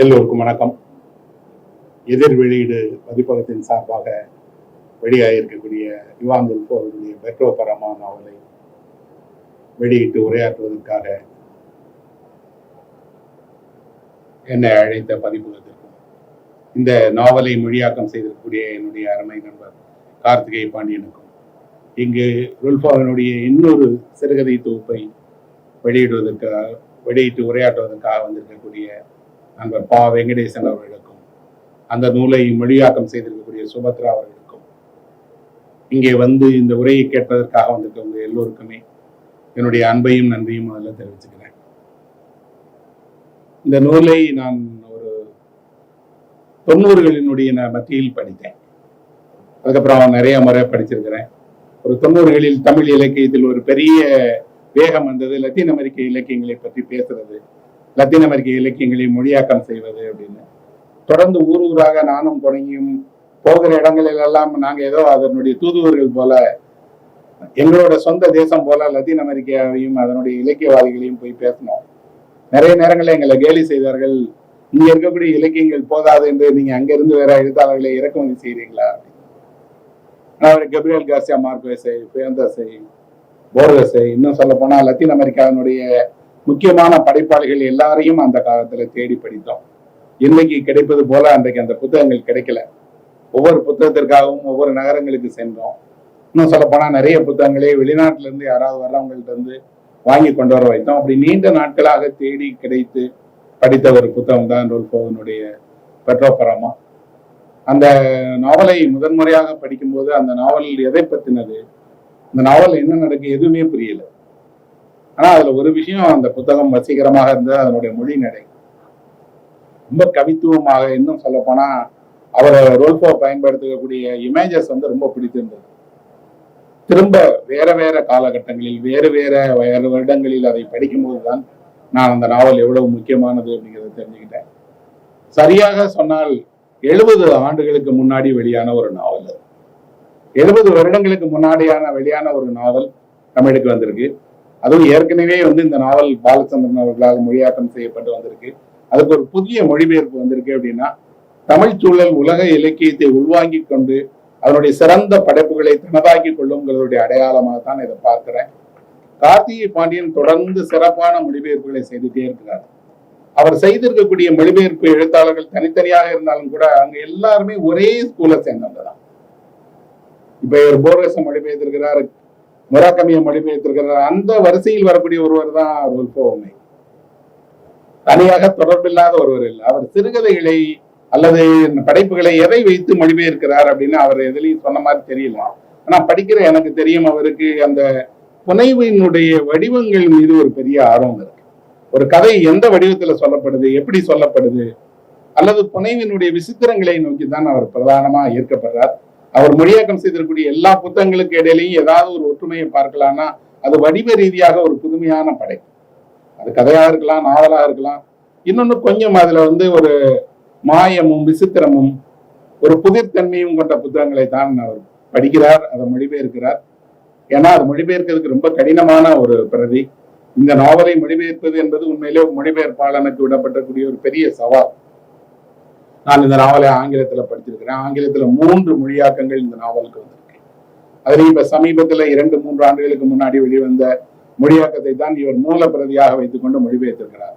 எல்லோருக்கும் வணக்கம். எதிர் வெளியீடு பதிப்பகத்தின் சார்பாக வெளியாகியிருக்கக்கூடிய இவான் உல்ஃபோ அவர்களுடைய பெட்ரோ பரமா நாவலை வெளியிட்டு உரையாற்றுவதற்காக என்னை அழைத்த பதிப்பகத்திற்கும், இந்த நாவலை மொழியாக்கம் செய்திருக்கக்கூடிய என்னுடைய அருமை நண்பர் கார்த்திகை பாண்டியனுக்கும், இங்கு உல்ஃபோவினுடைய இன்னொரு சிறுகதை தொகுப்பை வெளியிட்டு உரையாற்றுவதற்காக வந்திருக்கக்கூடிய நண்பர் பா வெங்கடேசன் அவர்களுக்கும், அந்த நூலை மொழியாக்கம் செய்திருக்கக்கூடிய சுபத்ரா அவர்களுக்கும், இங்கே வந்து இந்த உரையை கேட்பதற்காக வந்திருக்கவங்க எல்லோருக்குமே என்னுடைய அன்பையும் நன்றியும் அதில் தெரிவிச்சுக்கிறேன். இந்த நூலை நான் ஒரு 90களினுடைய மத்தியில் படித்தேன். அதுக்கப்புறம் நிறைய முறை படிச்சிருக்கிறேன். ஒரு 90களில் தமிழ் இலக்கியத்தில் ஒரு பெரிய வேகம் வந்தது, லத்தீன் அமெரிக்க இலக்கியங்களை பற்றி பேசுறது, லத்தீன் அமெரிக்க இலக்கியங்களை மொழியாக்கம் செய்வது அப்படின்னு. தொடர்ந்து ஊராக நானும் தொடங்கியும் போகிற இடங்களில் எல்லாம் நாங்க ஏதோ அதனுடைய தூதுவர்கள் போல, எங்களோட சொந்த தேசம் போல லத்தீன் அமெரிக்காவையும் அதனுடைய இலக்கியவாதிகளையும் போய் பேசணும். நிறைய நேரங்களில் எங்களை கேலி செய்தார்கள். இங்க இருக்கக்கூடிய இலக்கியங்கள் போதாது என்று நீங்க அங்கிருந்து வேற எழுத்தாளர்களை இறக்குமதி செய்கிறீங்களா? கப்ரியல் கார்சியா மார்க்வேஸை, பியந்தஸை, போர்கஸை, இன்னும் சொல்ல போனா லத்தீன் அமெரிக்காவினுடைய முக்கியமான படைப்பாளிகள் எல்லாரையும் அந்த காலத்துல தேடி படித்தோம். இன்னைக்கு கிடைப்பது போல அன்றைக்கு அந்த புத்தகங்கள் கிடைக்கல. ஒவ்வொரு புத்தகத்திற்காகவும் ஒவ்வொரு நகரங்களுக்கு சென்றோம். இன்னும் சொல்ல போனா நிறைய புத்தகங்களே வெளிநாட்டுல இருந்து யாராவது வர்றவங்கள்ட்ட இருந்து வாங்கி கொண்டு வர வைத்தோம். அப்படி நீண்ட நாட்களாக தேடி கிடைத்து படித்த ஒரு புத்தகம் தான் உல்ஃபோவினுடைய பெட்ரோ பரமா. அந்த நாவலை முதன்முறையாக படிக்கும்போது அந்த நாவல் எதை பத்தினது, இந்த நாவல் என்ன நடக்கு எதுவுமே புரியல. ஆனா அதுல ஒரு விஷயம், அந்த புத்தகம் வசீகரமாக இருந்தது, அதனுடைய மொழி நடை ரொம்ப கவித்துவமாக. இன்னும் சொல்ல போனா அவர் ரோல்ஃபோ பயன்படுத்தக்கூடிய இமேஜஸ் வந்து ரொம்ப பிடித்திருந்தது. திரும்ப வேற வேற காலகட்டங்களில் வேறு வேற வருடங்களில் அதை படிக்கும் போதுதான் நான் அந்த நாவல் எவ்வளவு முக்கியமானது அப்படிங்கிறத தெரிஞ்சுக்கிட்டேன். சரியாக சொன்னால் 70 ஆண்டுகளுக்கு முன்னாடி வெளியான ஒரு நாவல், 70 வருடங்களுக்கு முன்னாடியான வெளியான ஒரு நாவல் தமிழுக்கு வந்திருக்கு. அதுவும் ஏற்கனவே வந்து இந்த நாவல் பாலச்சந்திரன் அவர்களால் மொழியாக்கம் செய்யப்பட்டு வந்திருக்கு. அதுக்கு ஒரு புதிய மொழிபெயர்ப்பு வந்திருக்கு. அப்படின்னா தமிழ் சூழல் உலக இலக்கியத்தை உள்வாங்கி கொண்டு அதனுடைய சிறந்த படைப்புகளை தனதாக்கி கொள்ளுங்கிறதுடைய அடையாளமாக தான் இதை பார்க்கிறேன். கார்த்திகை பாண்டியன் தொடர்ந்து சிறப்பான மொழிபெயர்ப்புகளை செய்துட்டே இருக்கிறார். அவர் செய்திருக்கக்கூடிய மொழிபெயர்ப்பு எழுத்தாளர்கள் தனித்தனியாக இருந்தாலும் கூட அங்க எல்லாருமே ஒரே ஸ்கூலை சேர்ந்தவங்க தான். இப்ப இவர் போர்கஸை மொழிபெயர்த்திருக்கிறார், முராக்கமியை மொழிபெயர்த்திருக்கிறார். அந்த வரிசையில் வரக்கூடிய ஒருவர் தான் உல்ஃபோவுமே. தனியாக தொடர்பில்லாத ஒருவர் இல்லை. அவர் சிறுகதைகளை அல்லது படைப்புகளை எதை வைத்து மொழிபெயர்க்கிறார் அப்படின்னு அவர் எதுலையும் சொன்ன மாதிரி தெரியல. ஆனா படிக்கிற எனக்கு தெரியும், அவருக்கு அந்த புனைவினுடைய வடிவங்கள் மீது ஒரு பெரிய ஆர்வம் இருக்கு. ஒரு கதை எந்த வடிவத்துல சொல்லப்படுது, எப்படி சொல்லப்படுது, அல்லது புனைவினுடைய விசித்திரங்களை நோக்கி தான் அவர் பிரதானமா ஈர்க்கப்படுறார். அவர் மொழியாக்கம் செய்திருக்கக்கூடிய எல்லா புத்தகங்களுக்கு இடையிலையும் ஏதாவது ஒரு ஒற்றுமையை பார்க்கலாம்னா அது வடிவ ரீதியாக ஒரு புதுமையான படை. அது கதையா இருக்கலாம், நாவலா இருக்கலாம். இன்னொன்னு கொஞ்சம் அதுல வந்து ஒரு மாயமும் விசித்திரமும் ஒரு புதிர்த்தன்மையும் கொண்ட புத்தகங்களை தான் அவர் படிக்கிறார், அதை மொழிபெயர்க்கிறார். ஏன்னா அது மொழிபெயர்க்கிறதுக்கு ரொம்ப கடினமான ஒரு பிரதி. இந்த நாவலை மொழிபெயர்ப்பது என்பது உண்மையிலே மொழிபெயர்ப்பாளனுக்கு விடப்பட்டக்கூடிய ஒரு பெரிய சவால். நான் இந்த நாவலை ஆங்கிலத்துல படிச்சிருக்கிறேன். ஆங்கிலத்துல 3 மொழியாக்கங்கள் இந்த நாவலுக்கு வந்திருக்கு. அதுல இப்ப சமீபத்துல 2-3 ஆண்டுகளுக்கு முன்னாடி வெளிவந்த மொழியாக்கத்தை தான் இவர் மூல பிரதியாக வைத்துக்கொண்டு மொழிபெயர்த்திருக்கிறார்.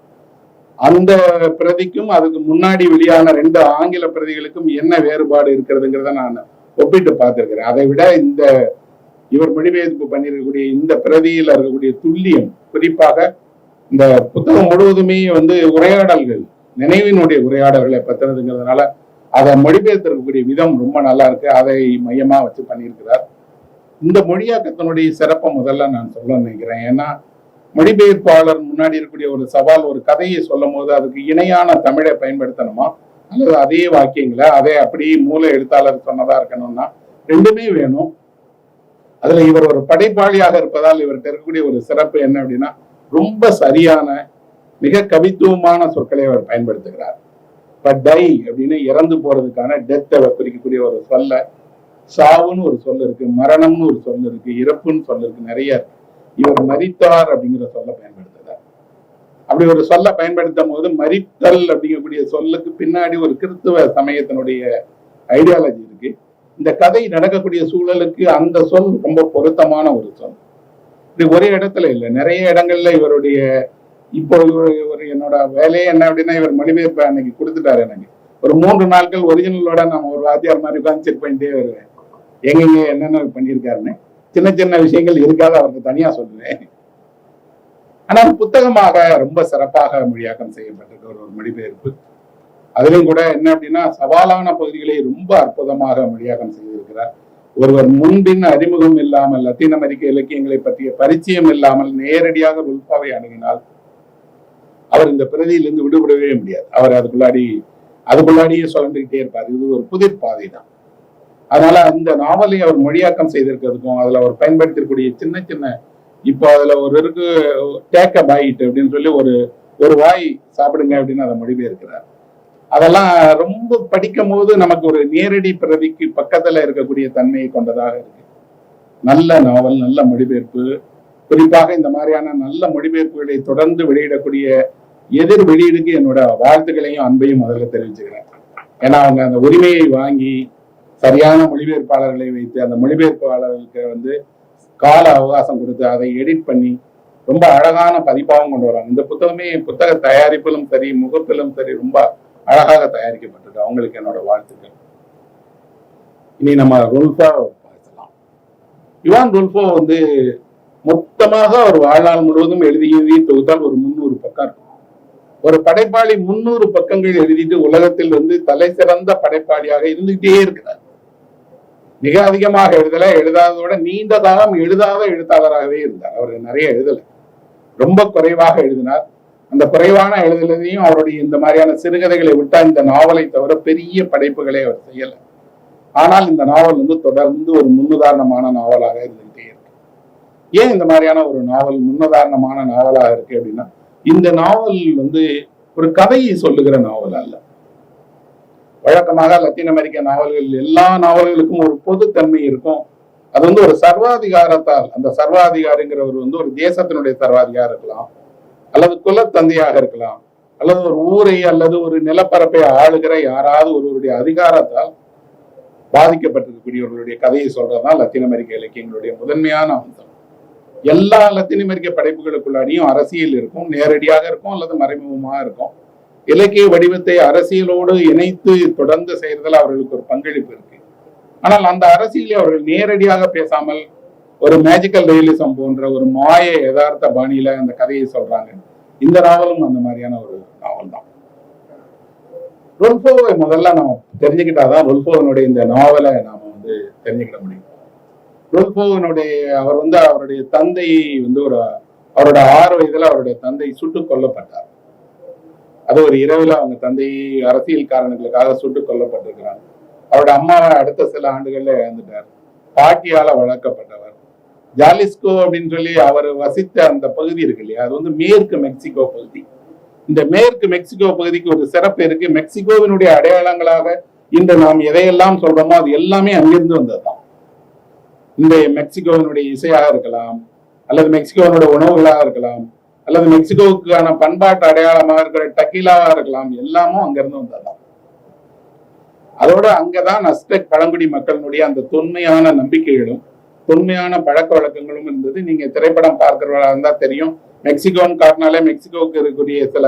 அந்த பிரதிக்கும் அதுக்கு முன்னாடி வெளியான 2 ஆங்கில பிரதிகளுக்கும் என்ன வேறுபாடு இருக்கிறதுங்கிறத நான் ஒப்பிட்டு பார்த்திருக்கிறேன். அதை விட இந்த இவர் மொழிபெயர்ப்பு பண்ணியிருக்கக்கூடிய இந்த பிரதியில் இருக்கக்கூடிய துல்லியம், குறிப்பாக இந்த புத்தகம் முழுவதுமே வந்து உரையாடல்கள், நினைவினுடைய உரையாடல்களை பத்தினதுங்கிறதுனால அதை மொழிபெயர்த்திருக்கக்கூடிய விதம் ரொம்ப நல்லா இருக்கு. அதை மையமா வச்சு பண்ணியிருக்கிறார். இந்த மொழியாக்கத்தினுடைய சிறப்பை முதல்ல நான் சொல்ல நினைக்கிறேன். ஏன்னா மொழிபெயர்ப்பாளர் முன்னாடி இருக்கக்கூடிய ஒரு சவால், ஒரு கதையை சொல்லும் போது அதுக்கு இணையான தமிழை பயன்படுத்தணுமா அல்லது அதே வாக்கியங்களை அதே அப்படியே மூல எழுத்தாளர் சொன்னதா இருக்கணும்னா ரெண்டுமே வேணும். அதுல இவர் ஒரு படைப்பாளியாக இருப்பதால் இவர்கிட்ட இருக்கக்கூடிய ஒரு சிறப்பு என்ன அப்படின்னா, ரொம்ப சரியான மிக கவித்துவமான சொற்களை அவர் பயன்படுத்துகிறார். இப்ப டை அப்படின்னு இறந்து போறதுக்கான டெத்தை குறிக்கக்கூடிய ஒரு சொல்ல, சாவுன்னு ஒரு சொல் இருக்கு, மரணம்னு ஒரு சொல் இருக்கு, இறப்புன்னு சொல் இருக்கு, நிறைய இருக்கு. இவர் மரித்தார் அப்படிங்கிற சொல்ல பயன்படுத்துகிறார். அப்படி ஒரு சொல்ல பயன்படுத்தும் போது மரித்தல் அப்படிங்கக்கூடிய சொல்லுக்கு பின்னாடி ஒரு கிறிஸ்துவ சமயத்தினுடைய ஐடியாலஜி இருக்கு. இந்த கதை நடக்கக்கூடிய சூழலுக்கு அந்த சொல் ரொம்ப பொருத்தமான ஒரு சொல். இப்படி ஒரே இடத்துல இல்லை, நிறைய இடங்கள்ல இவருடைய இப்போ இவர் என்னோட வேலையே என்ன அப்படின்னா இவர் மொழிபெயர்ப்பு அன்னைக்கு கொடுத்துட்டாரு. எனக்கு ஒரு 3 நாட்கள் ஒரிஜினலோட நம்ம ஒரு வாத்தியார் மாதிரி உட்காந்து செக் பண்ணிட்டே வருவேன் எங்கெங்க என்னென்ன பண்ணியிருக்காருன்னு. சின்ன சின்ன விஷயங்கள் இருக்காத அவருக்கு தனியா சொல்லுவேன். ஆனால் புத்தகமாக ரொம்ப சிறப்பாக மொழியாக்கம் செய்யப்பட்டிருக்க ஒரு மொழிபெயர்ப்பு. அதிலும் கூட என்ன அப்படின்னா சவாலான பகுதிகளை ரொம்ப அற்புதமாக மொழியாக்கம் செய்திருக்கிறார். ஒருவர் முன்பின் அறிமுகம் இல்லாமல் லத்தீன் அமெரிக்க இலக்கியங்களை பற்றிய பரிச்சயம் இல்லாமல் நேரடியாக ருல்ஃபாவை அணுகினால் அவர் இந்த பிரதியிலிருந்து விடுபடவே முடியாது. அவர் அதுக்குள்ளாடியே சொல்லிக்கிட்டே இருப்பார். இது ஒரு புதிர் பாதை தான். அதனால அந்த நாவலை அவர் மொழியாக்கம் செய்திருக்கிறதுக்கும் அதுல அவர் பயன்படுத்தக்கூடிய சின்ன சின்ன இப்போ அதுல ஒரு இருக்கு டேக் அ பைட் அப்படின்னு சொல்லி ஒரு வாய் சாப்பிடுங்க அப்படின்னு அதை மொழிபெயர்க்கிறார். அதெல்லாம் ரொம்ப படிக்கும் போது நமக்கு ஒரு நேரடி பிரதிக்கு பக்கத்துல இருக்கக்கூடிய தன்மையை கொண்டதாக இருக்கு. நல்ல நாவல், நல்ல மொழிபெயர்ப்பு. குறிப்பாக இந்த மாதிரியான நல்ல மொழிபெயர்ப்புகளை தொடர்ந்து வெளியிடக்கூடிய எதிர் வெளியீடுக்கு என்னோட வாழ்த்துக்களையும் அன்பையும் முதல்ல தெரிவிச்சுக்கிறேன். ஏன்னா அவங்க அந்த உரிமையை வாங்கி சரியான மொழிபெயர்ப்பாளர்களை வைத்து அந்த மொழிபெயர்ப்பாளர்களுக்கு கால அவகாசம் கொடுத்து அதை எடிட் பண்ணி ரொம்ப அழகான பதிப்பாகவும் கொண்டு வராங்க. இந்த புத்தக தயாரிப்பிலும் சரி முகப்பிலும் சரி ரொம்ப அழகாக தயாரிக்கப்பட்டிருக்கு. அவங்களுக்கு என்னோட வாழ்த்துக்கள். இனி நம்ம ருல்ஃபோ பேசலாம். இவான் ருல்ஃபோ மொத்தமாக ஒரு வாழ்நாள் முழுவதும் எழுதி தொகுத்தால் ஒரு 300 பக்கம் இருக்கும். ஒரு படைப்பாளி 300 பக்கங்கள் எழுதிட்டு உலகத்தில் தலை சிறந்த படைப்பாளியாக இருந்துகிட்டே இருக்கிறார். மிக அதிகமாக எழுதாததோட நீண்ட காலம் எழுதாத எழுத்தாளராகவே இருந்தார். அவர் நிறைய எழுதல, ரொம்ப குறைவாக எழுதினார். அந்த குறைவான எழுதுலதையும் அவருடைய இந்த மாதிரியான சிறுகதைகளை விட்டா இந்த நாவலை தவிர பெரிய படைப்புகளை அவர் செய்யல. ஆனால் இந்த நாவல் தொடர்ந்து ஒரு முன்னுதாரணமான நாவலாக இருந்துகிட்டே இருக்கு. ஏன் இந்த மாதிரியான ஒரு நாவல் முன்னுதாரணமான நாவலாக இருக்கு அப்படின்னா, இந்த நாவல் ஒரு கதையை சொல்லுகிற நாவல் அல்ல. வழக்கமாக லத்தீன் அமெரிக்க நாவல்கள் எல்லா நாவல்களுக்கும் ஒரு பொதுத்தன்மை இருக்கும். அது ஒரு சர்வாதிகாரத்தால், அந்த சர்வாதிகாரிங்கிறவர் ஒரு தேசத்தினுடைய சர்வாதிகாரம் இருக்கலாம், அல்லது குலத்தந்தையாக இருக்கலாம், அல்லது ஒரு ஊரை அல்லது ஒரு நிலப்பரப்பை ஆளுகிற யாராவது ஒருவருடைய அதிகாரத்தால் பாதிக்கப்பட்டிருக்கக்கூடியவர்களுடைய கதையை சொல்றதுதான் லத்தீன் அமெரிக்க இலக்கியங்களுடைய முதன்மையான அம்சம். எல்லா லத்தீன் அமெரிக்க படைப்புகளுக்குள்ளாடியும் அரசியல் இருக்கும், நேரடியாக இருக்கும் அல்லது மறைமுகமாக இருக்கும். இலக்கிய வடிவத்தை அரசியலோடு இணைத்து தொடர்ந்து செய்யறதுல அவர்களுக்கு ஒரு பங்களிப்பு இருக்கு. ஆனால் அந்த அரசியலை அவர்கள் நேரடியாக பேசாமல் ஒரு மேஜிக்கல் ரியலிசம் போன்ற ஒரு மாய யதார்த்த பாணியில அந்த கதையை சொல்றாங்க. இந்த நாவலும் அந்த மாதிரியான ஒரு நாவல் தான். ருல்ஃபோவை முதல்ல நம்ம தெரிஞ்சுக்கிட்டாதான் ருல்ஃபோவினுடைய இந்த நாவலை நாம தெரிஞ்சுக்கிட முடியும். ருல்ஃபோவினுடைய அவர் அவருடைய தந்தை அவரோட 6 வயதுல அவருடைய தந்தை சுட்டுக் கொல்லப்பட்டார். அது ஒரு இரவுல அவங்க தந்தை அரசியல் காரணங்களுக்காக சுட்டுக் கொல்லப்பட்டிருக்கிறாங்க. அவரோட அம்மாவை அடுத்த சில ஆண்டுகள்ல இழந்துட்டார். பாட்டியால வளர்க்கப்பட்டவர். ஜாலிஸ்கோ அப்படின்னு சொல்லி அவர் வசித்த அந்த பகுதி இருக்கு இல்லையா, அது மேற்கு மெக்சிகோ பகுதி. இந்த மேற்கு மெக்சிகோ பகுதிக்கு ஒரு சிறப்பு இருக்கு. மெக்சிகோவினுடைய அடையாளங்களாக இன்று நாம் எதையெல்லாம் சொல்றோமோ அது எல்லாமே அங்கிருந்து வந்ததுதான். இந்த மெக்சிகோவினுடைய இசையாக இருக்கலாம், அல்லது மெக்சிகோவினுடைய உணவுகளாக இருக்கலாம், அல்லது மெக்சிகோவுக்கான பண்பாட்டு அடையாளமாக இருக்கிற டக்கீலாவா இருக்கலாம், எல்லாமும் அங்கிருந்து வந்ததுதான். அதோட அங்கதான் அஸ்டெக் பழங்குடி மக்களினுடைய அந்த தொன்மையான நம்பிக்கைகளும் தொன்மையான பழக்க வழக்கங்களும் இருந்தது. நீங்க திரைப்படம் பார்க்கிறவர்களா இருந்தா தெரியும், மெக்சிகோன்னு காட்டினாலே மெக்சிகோவுக்கு இருக்கக்கூடிய சில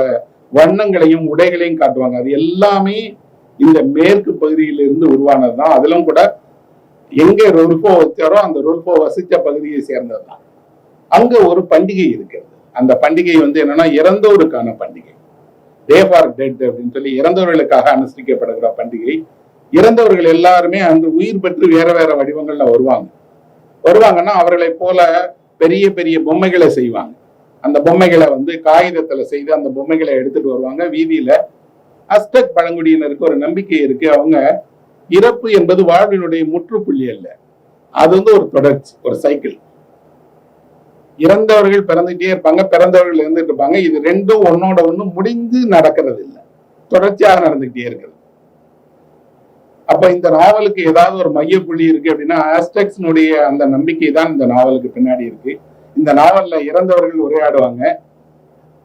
வண்ணங்களையும் உடைகளையும் காட்டுவாங்க. அது எல்லாமே இந்த மேற்கு பகுதியிலிருந்து உருவானதுதான். அதிலும் கூட எங்க ருல்ஃபோ வச்சாரோ அந்த ருல்ஃபோ வசித்த பகுதியை சேர்ந்ததுதான். அங்க ஒரு பண்டிகை இருக்கிறது. அந்த பண்டிகை என்னன்னா இறந்தோருக்கான பண்டிகை, டே ஃபார் டெட் அப்படின்னு சொல்லி இறந்தவர்களுக்காக அனுஷ்டிக்கப்படுகிற பண்டிகை. இறந்தவர்கள் எல்லாருமே அன்று உயிர் பெற்று வேற வேற வடிவங்கள்ல வருவாங்கன்னா அவர்களை போல பெரிய பெரிய பொம்மைகளை செய்வாங்க. அந்த பொம்மைகளை காகிதத்துல செய்து அந்த பொம்மைகளை எடுத்துட்டு வருவாங்க வீதியில. அஸ்டெக் பழங்குடியினருக்கு ஒரு நம்பிக்கை இருக்கு, அவங்க இறப்பு என்பது வாழ்வினுடைய முற்றுப்புள்ளி அல்ல, அது ஒரு தொடர்ச்சி, ஒரு சைக்கிள். இறந்தவர்கள் பிறந்துட்டே இருப்பாங்க, பிறந்தவர்கள் இருந்துட்டு இருப்பாங்க. இது ரெண்டும் ஒன்னோட ஒண்ணு முடிந்து நடக்கிறது இல்லை, தொடர்ச்சியாக நடந்துகிட்டே இருக்கிறது. அப்ப இந்த நாவலுக்கு ஏதாவது ஒரு மையப்புள்ளி இருக்கு அப்படின்னா ஆஸ்டெக்ஸ்னுடைய அந்த நம்பிக்கை தான் இந்த நாவலுக்கு பின்னாடி இருக்கு. இந்த நாவல்ல இறந்தவர்கள் உரையாடுவாங்க,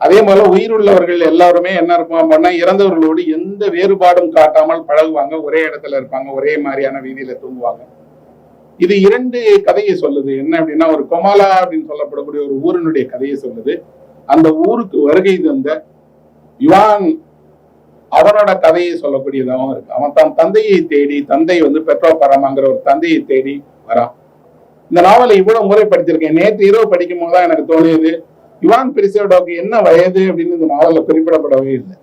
அதே போல உயிருள்ளவர்கள் எல்லாருமே என்ன இருப்பாங்கன்னா இறந்தவர்களோடு எந்த வேறுபாடும் காட்டாமல் பழகுவாங்க, ஒரே இடத்துல இருப்பாங்க, ஒரே மாதிரியான வீதியில தூங்குவாங்க. இது 2 கதையை சொல்லுது. என்ன அப்படின்னா, ஒரு கொமாலா அப்படின்னு சொல்லப்படக்கூடிய ஒரு ஊரினுடைய கதையை சொல்லுது. அந்த ஊருக்கு வருகை தந்த யுவான் அவனோட கதையை சொல்லக்கூடியதாகவும் இருக்கு. அவன் தன் தந்தையை தேடி, தந்தை வந்து பெட்ரோ பரமாங்கிற ஒரு தந்தையை தேடி வரான். இந்த நாவலை இவ்வளவு முறை படிச்சிருக்கேன். நேற்று இரவு படிக்கும் போதுதான் எனக்கு தோணியது, யுவான் பிரிசோடோக்கு என்ன வயது அப்படின்னு இந்த நாவல்ல குறிப்பிடப்படவே இல்லை.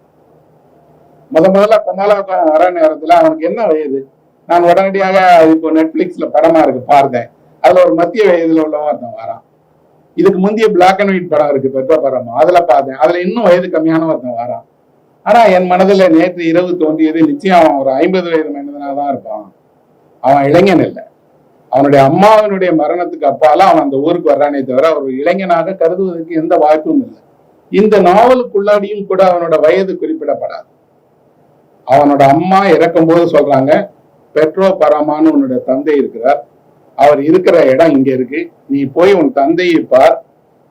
முதல்ல கொமாலாவுக்கு வர நேரத்துல அவனுக்கு என்ன வயது, நான் உடனடியாக இப்போ நெட்ஃபிளிக்ஸ்ல படமா இருக்கு பார்த்தேன். அதுல ஒரு மத்திய வயதுல உள்ளவன் ஒருத்தன் வரான். இதுக்கு முந்தைய பிளாக் அண்ட் ஒயிட் படம் இருக்கு பெட்ரோ பரமா, அதுல பார்த்தேன். அதுல இன்னும் வயது கம்மியான ஒருத்தன் வரான். ஆனா என் மனதுல நேற்று இரவு தோன்றியது, நிச்சயம் அவன் ஒரு 50 வயது மனிதனாதான் இருப்பான். அவன் இளைஞன் இல்லை. அவனுடைய அம்மாவினுடைய மரணத்துக்கு அப்பால அவன் அந்த ஊருக்கு வர்றானே தவிர ஒரு இளைஞனாக கருதுவதற்கு எந்த வாய்ப்பும் இல்லை. இந்த நாவலுக்குள்ளாடியும் கூட அவனோட வயது குறிப்பிடப்படாது. அவனோட அம்மா இறக்கும் போது சொல்றாங்க, பெட்ரோ பரமான்னு உன்னோட தந்தை இருக்கிறார், அவர் இருக்கிற இடம் இங்க இருக்கு, நீ போய் உன் தந்தையை பார்,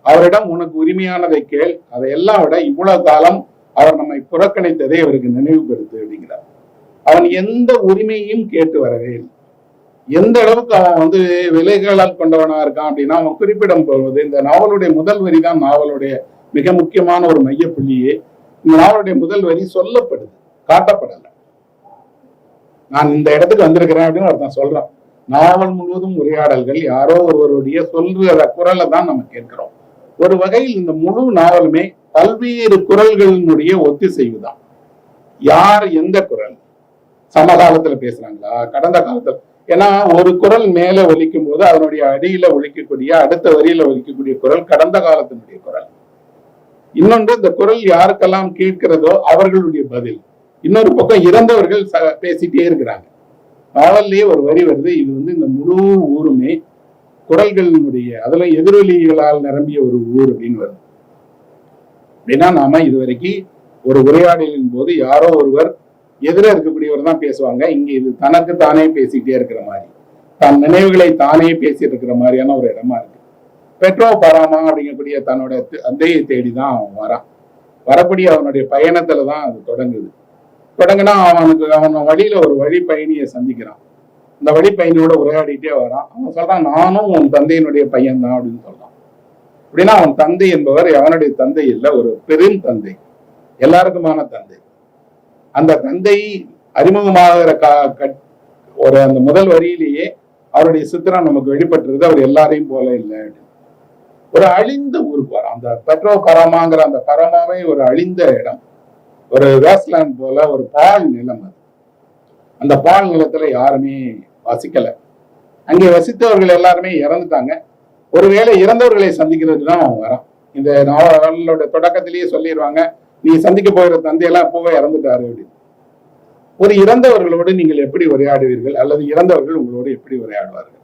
அவரிடம் உனக்கு உரிமையானதை கேள், அதையெல்லாம் விட இவ்வளவு காலம் அவர் நம்மை புறக்கணித்ததை அவருக்கு நினைவுபடுத்து அப்படிங்கிறார். அவன் எந்த உரிமையும் கேட்டு வரவே இல்லை. எந்த அளவுக்கு அவன் வந்து விலைகளால் கொண்டவனா இருக்கான் அப்படின்னா, அவன் குறிப்பிடம் போவது இந்த நாவலுடைய முதல் வரி தான் நாவலுடைய மிக முக்கியமான ஒரு மைய புள்ளியே. இந்த நாவலுடைய முதல் வரி சொல்லப்படுது, காட்டப்படல. நான் இந்த இடத்துக்கு வந்திருக்கிறேன் அப்படின்னு ஒருத்தன் சொல்றான். நாவல் முழுவதும் உரையாடல்கள், யாரோ ஒருவருடைய சொல்ற குரலை தான் நம்ம கேட்கிறோம். ஒரு வகையில் இந்த முழு நாவலுமே பல்வேறு குரல்களினுடைய ஒத்திசைவுதான். யார் எந்த குரல், சமகாலத்துல பேசுறாங்களா, கடந்த காலத்துல, ஏன்னா ஒரு குரல் மேல ஒலிக்கும் போது அதனுடைய அடியில ஒலிக்கக்கூடிய அடுத்த வரியில ஒலிக்கக்கூடிய குரல் கடந்த காலத்தினுடைய குரல். இன்னொன்று, இந்த குரல் யாருக்கெல்லாம் கேட்கிறதோ அவர்களுடைய பதில். இன்னொரு பக்கம் இறந்தவர்கள் பேசிட்டே இருக்கிறாங்க. நாவல்லையே ஒரு வரி வருது, இது வந்து இந்த முழு ஊருமே குரல்களினுடைய, அதுல எதிரொலிகளால் நிரம்பிய ஒரு ஊர் அப்படின்னு வருது. அப்படின்னா நாம இதுவரைக்கும் ஒரு உரையாடலின் போது யாரோ ஒருவர் எதிர இருக்கக்கூடியவர் தான் பேசுவாங்க. இங்க இது தனக்கு தானே பேசிட்டே இருக்கிற மாதிரி, தன் நினைவுகளை தானே பேசிட்டு இருக்கிற மாதிரியான ஒரு இடமா இருக்கு. பெட்ரோ பராமா அப்படிங்கக்கூடிய தன்னோட தந்தையை தேடிதான் அவன் வரான். வரக்கூடிய அவனுடைய பயணத்துலதான் அது தொடங்குனா அவன் வழியில ஒரு வழி பயணியை சந்திக்கிறான். இந்த வழி பயணியோட உரையாடிட்டே வரான். அவன் சொல்றான், நானும் உன் தந்தையினுடைய பையன் தான் அப்படின்னு சொல்றான். அப்படின்னா அவன் தந்தை என்பவர் அவனுடைய தந்தை இல்லை, ஒரு பெரும் தந்தை, எல்லாருக்குமான தந்தை. அந்த தந்தை அறிமுகமாகிற ஒரு அந்த முதல் வரியிலேயே அவருடைய சித்திரம் நமக்கு வெளிப்பட்டுருது. அவர் எல்லாரையும் போல இல்லை. ஒரு அழிந்த ஊருக்கு வரான். அந்த பெட்ரோ பரமாங்கிற அந்த பரமாவே ஒரு அழிந்த இடம், ஒரு வேஸ்ட்லேண்ட் போல ஒரு பால் நிலம். அது அந்த பால் நிலத்துல யாருமே வசிக்கல. அங்கே வசித்தவர்கள் எல்லாருமே இறந்துட்டாங்க. ஒருவேளை இறந்தவர்களை சந்திக்கிறதுக்கு தான் அவன் வரான். இந்த நாவலோட தொடக்கத்திலேயே சொல்லிடுவாங்க, நீ சந்திக்க போகிற தந்தையெல்லாம் எப்பவே இறந்துட்டாரு அப்படின்னு. ஒரு இறந்தவர்களோடு நீங்கள் எப்படி உரையாடுவீர்கள், அல்லது இறந்தவர்கள் உங்களோடு எப்படி உரையாடுவார்கள்?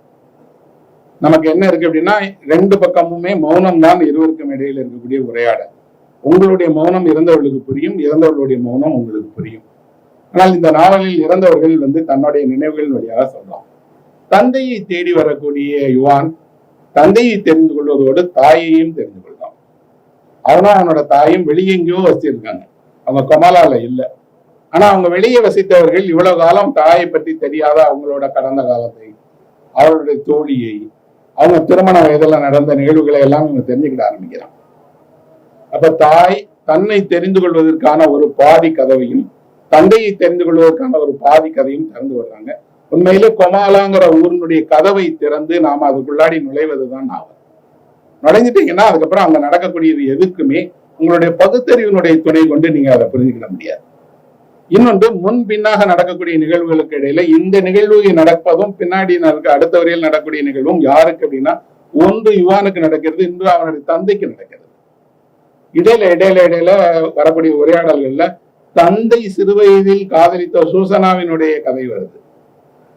நமக்கு என்ன இருக்கு அப்படின்னா, 2 பக்கமுமே மௌனம் தான் இருவருக்கும் இடையில இருக்கக்கூடிய உரையாடல். உங்களுடைய மௌனம் இறந்தவர்களுக்கு புரியும், இறந்தவர்களுடைய மௌனம் உங்களுக்கு புரியும். ஆனால் இந்த நாவலில் இறந்தவர்கள் வந்து தன்னுடைய நினைவுகளின் வழியாக சொல்லலாம். தந்தையை தேடி வரக்கூடிய யுவான் தந்தையை தெரிந்து கொள்வதோடு தாயையும் தெரிந்து கொள்வான். அவனும் அவனோட தாயும் வெளியே எங்கேயோ வசிச்சிருக்காங்க, அவங்க கொமாலால இல்லை. ஆனா அவங்க வெளியே வசித்தவர்கள் இவ்வளவு காலம் தாயை பற்றி தெரியாத அவங்களோட கடந்த காலத்தை, அவர்களுடைய தோழியை, அவங்க திருமண வயதுல நடந்த நிகழ்வுகளை எல்லாம் இவங்க தெரிஞ்சுக்கிட ஆரம்பிக்கிறான். அப்ப தாய் தன்னை தெரிந்து கொள்வதற்கான ஒரு பாதி கதவையும், தந்தையை தெரிந்து கொள்வதற்கான ஒரு பாதி கதையும் திறந்து வர்றாங்க. உண்மையிலே கொமாலாங்கிற ஊரினுடைய கதவை திறந்து நாம அதுக்குள்ளாடி நுழைவதுதான் நாவல். நுழைஞ்சிட்டீங்கன்னா அதுக்கப்புறம் அங்க நடக்கக்கூடியது எதுக்குமே உங்களுடைய பகுத்தறிவினுடைய துணை கொண்டு நீங்க அதை புரிஞ்சுக்கிட முடியாது. இன்னொன்று, முன் பின்னாக நடக்கக்கூடிய நிகழ்வுகளுக்கு இடையில இந்த நிகழ்வு நடப்பதும் பின்னாடி அடுத்த வரையில் நடக்கக்கூடிய நிகழ்வும் யாருக்கு அப்படின்னா, ஒன்று யுவானுக்கு நடக்கிறது, இன்று அவனுடைய தந்தைக்கு நடக்கிறது. இடையில வரக்கூடிய உரையாடல்கள்ல தந்தை சிறுவயதில் காதலித்த சூசனாவினுடைய கதை வருது.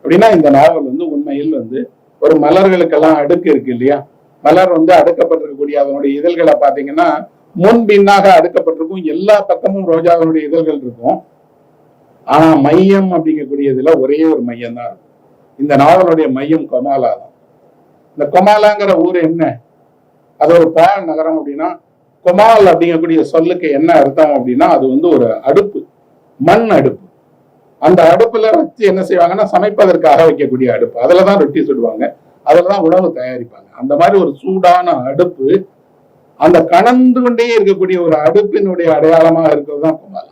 அப்படின்னா இந்த நாவல் வந்து உண்மையில் வந்து ஒரு மலர்களுக்கெல்லாம் அடுக்கு இருக்கு இல்லையா, மலர் வந்து அடுக்கப்பட்டிருக்கக்கூடிய அதனுடைய இதழ்களை பாத்தீங்கன்னா முன் பின்னாக அடுக்கப்பட்டிருக்கும். எல்லா பக்கமும் ரோஜாவினுடைய இதழ்கள் இருக்கும். ஆனா மையம் அப்படிங்கக்கூடியதுல ஒரே ஒரு மையம் தான் இருக்கும். இந்த நாவலுடைய மையம் கொமாலா தான். இந்த கொமாலாங்கிற ஊர் என்ன, அது ஒரு பால் நகரம். அப்படின்னா கொமால் அப்படிங்கக்கூடிய சொல்லுக்கு என்ன அர்த்தம் அப்படின்னா அது வந்து ஒரு அடுப்பு, மண் அடுப்பு. அந்த அடுப்புல வச்சு என்ன செய்வாங்கன்னா சமைப்பதற்காக வைக்கக்கூடிய அடுப்பு. அதுலதான் ரொட்டி சுடுவாங்க, அதுலதான் உணவு தயாரிப்பாங்க. அந்த மாதிரி ஒரு சூடான அடுப்பு, அந்த கணந்து கொண்டே இருக்கக்கூடிய ஒரு அடுப்பினுடைய அடையாளமாக இருக்கிறது தான் கொமாலா.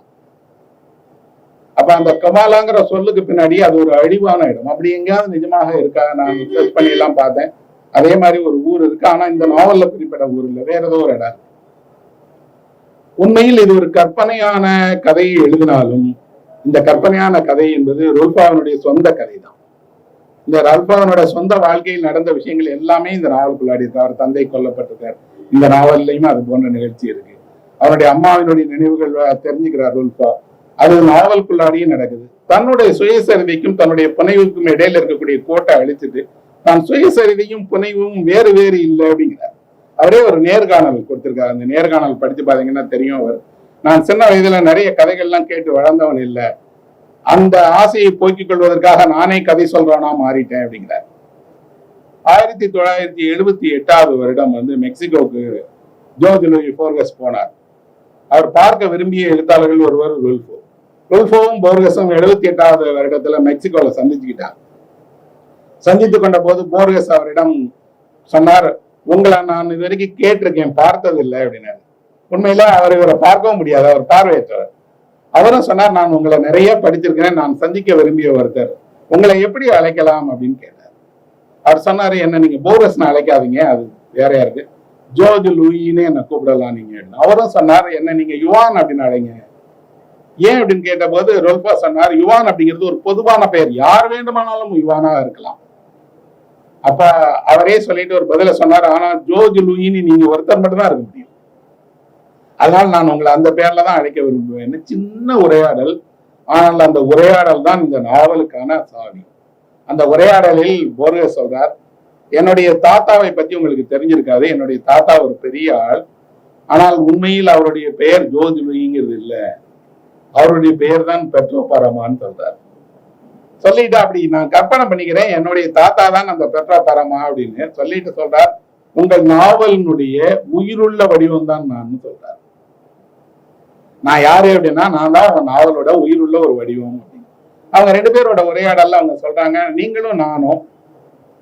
அப்ப அந்த கமாலாங்கிற சொல்லுக்கு பின்னாடி அது ஒரு அழிவான இடம். அப்படி எங்கேயாவது நிஜமாக இருக்கா? நான் சர்ச் பண்ணி எல்லாம் பார்த்தேன். அதே மாதிரி ஒரு ஊர் இருக்கு, ஆனா இந்த நாவல்ல குறிப்பிட்ட ஊர் இல்லை, வேற ஏதோ ஒரு இடம். உண்மையில் இது ஒரு கற்பனையான கதையை எழுதினாலும் இந்த கற்பனையான கதை என்பது ருல்ஃபாவினுடைய சொந்த கதை தான். இந்த ருல்ஃபாவினுடைய சொந்த வாழ்க்கையில் நடந்த விஷயங்கள் எல்லாமே இந்த நாவலுக்குள்ளாடி இருக்கு. அவர் தந்தை கொல்லப்பட்டிருக்கார், இந்த நாவல்லையும் அது போன்ற நிகழ்ச்சி இருக்கு. அவருடைய அம்மாவினுடைய நினைவுகள் தெரிஞ்சுக்கிறார் ருல்ஃபா, அது நாவலுக்குள்ளாடியும் நடக்குது. தன்னுடைய சுயசரிதைக்கும் தன்னுடைய புனைவுக்கும் இடையில இருக்கக்கூடிய கோட்டை அழிச்சிட்டு தான் சுயசரிதையும் புனைவும் வேறு வேறு இல்லை அப்படிங்கிறார். அவரே ஒரு நேர்காணல் கொடுத்திருக்காரு. அந்த நேர்காணல் படித்து பாத்தீங்கன்னா தெரியும். அவர், நான் சின்ன வயதுல நிறைய கதைகள்லாம் கேட்டு வளர்ந்தவன் இல்லை, அந்த ஆசையை போக்கிக் கொள்வதற்காக நானே கதை சொல்றவனா மாறிட்டேன் அப்படிங்கிறார். 1978 வருடம் வந்து மெக்சிகோவுக்கு ஜோர்ஜ் லூயி போர்கஸ் போனார். அவர் பார்க்க விரும்பிய எழுத்தாளர்கள் ஒருவர் ருல்ஃபோ. ருல்ஃபோவும் போர்கஸும் 78வது வருடத்துல மெக்சிகோல சந்திச்சுக்கிட்டார். சந்தித்து கொண்ட போது போர்கஸ் அவரிடம் சொன்னார், உங்களை நான் இது வரைக்கும் கேட்டிருக்கேன், பார்த்தது இல்லை அப்படின்னாரு. உண்மையில அவர் இவரை பார்க்கவும் முடியாது, அவர் பார்வையற்றவர். அவரும் சொன்னார், நான் உங்களை நிறைய படிச்சிருக்கிறேன், நான் சந்திக்க விரும்பிய ஒருத்தர், உங்களை எப்படி அழைக்கலாம் அப்படின்னு கேட்டார். அவர் சொன்னாரு, என்ன நீங்க போர்கஸ்ன்னு அழைக்காதீங்க, அது வேறையா இருக்கு, ஜோர்ஜ் லூயின்னு என்ன கூப்பிடலாம் நீங்க. அவரும் சொன்னார், என்ன நீங்க யுவான் அப்படின்னு அழைங்க. ஏன் அப்படின்னு கேட்ட போது ருல்ஃபா சொன்னார், யுவான் அப்படிங்கிறது ஒரு பொதுவான பெயர், யார் வேண்டுமானாலும் யுவானா இருக்கலாம். அப்ப அவரே சொல்லிட்டு ஒரு பதில சொன்னார், ஆனா ஜோர்ஜ் லூயின்னு நீங்க ஒருத்தர் மட்டும் தான் இருக்க முடியும், அதனால நான் உங்களை அந்த பேர்ல தான் அழைக்க விரும்புவேன். சின்ன உரையாடல், ஆனால் அந்த உரையாடல் தான் இந்த நாவலுக்கான சாவி. அந்த உரையாடலில் போர்கஸ் சொல்றார், என்னுடைய தாத்தாவை பத்தி உங்களுக்கு தெரிஞ்சிருக்காது, என்னுடைய தாத்தா ஒரு பெரிய ஆள், ஆனால் உண்மையில் அவருடைய பெயர் ஜோர்ஜ் லூயிங்கிறது இல்லை, அவருடைய பெயர் தான் பெட்ரோ பரமான்னு சொல்றார். சொல்லிட்டு அப்படி நான் கற்பனை பண்ணிக்கிறேன், என்னுடைய தாத்தா தான் அந்த பெட்ரோ பரமா அப்படின்னு சொல்லிட்டு சொல்றார், உங்கள் நாவலினுடைய உயிருள்ள வடிவம் தான் நான் சொல்றார். நான் யாரு அப்படின்னா, நான் தான் உங்க நாவலோட உயிருள்ள ஒரு வடிவம் அப்படின்னு. அவங்க ரெண்டு பேரோட உரையாடல அவங்க சொல்றாங்க, நீங்களும் நானும்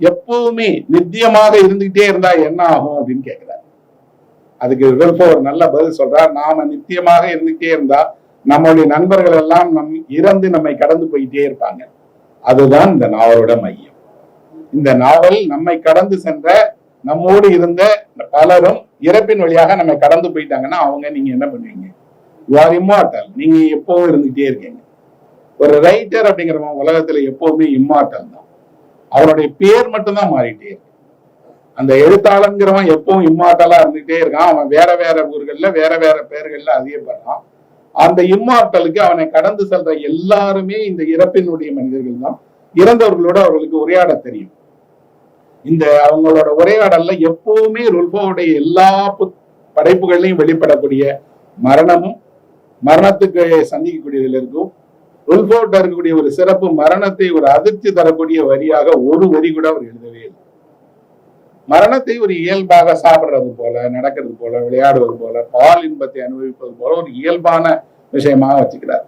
எப்பவுமே நித்தியமாக இருந்துகிட்டே இருந்தா என்ன ஆகும் அப்படின்னு கேட்கிறார். அதுக்கு ருல்ஃபோ ஒரு நல்ல பதில் சொல்றார், நாம நித்தியமாக இருந்துகிட்டே இருந்தா நம்மளுடைய நண்பர்கள் எல்லாம் இறந்து நம்மை கடந்து போயிட்டே இருப்பாங்க. அதுதான் இந்த நாவலோட மையம். இந்த நாவல் நம்மை கடந்து சென்ற, நம்மோடு இருந்த பலரும் இறப்பின் வழியாக நம்மை கடந்து போயிட்டாங்கன்னா அவங்க நீங்க என்ன பண்ணுவீங்க? யூ ஆர் இம்மார்டல், நீங்க எப்பவும் இருந்துகிட்டே இருக்கீங்க. ஒரு ரைட்டர் அப்படிங்கிறவங்க உலகத்துல எப்பவுமே இம்மார்டல் தான், அவருடைய பேர் மட்டும்தான் மாறிட்டே இருக்கு. அந்த எழுத்தாளங்கிறவன் எப்பவும் இம்மார்டலா இருந்துகிட்டே இருக்கான், அவன் வேற வேற ஊர்கள்ல வேற வேற பேர்கள்ல அதிகப்படுறான். அந்த இம்மார்டலுக்கு அவனை கடந்து செல்ற எல்லாருமே இந்த இறப்பினுடைய மனிதர்கள் தான். இறந்தவர்களோட அவர்களுக்கு உரையாட தெரியும். இந்த அவங்களோட உரையாடல்ல எப்பவுமே ருல்ஃபோவுடைய எல்லா படைப்புகள்லையும் வெளிப்படக்கூடிய மரணமும் மரணத்துக்கு சந்திக்கக்கூடியதுல இருக்கும். ருல்ஃபோட்ட இருக்கக்கூடிய ஒரு சிறப்பு, மரணத்தை ஒரு அதிர்ச்சி தரக்கூடிய வரியாக ஒரு வரி கூட அவர் எழுதவே இல்லை. மரணத்தை ஒரு இயல்பாக சாப்பிடுறது போல, நடக்கிறது போல, விளையாடுவது போல, பால் இன்பத்தை அனுபவிப்பது போல ஒரு இயல்பான விஷயமாக வச்சுக்கிறார்.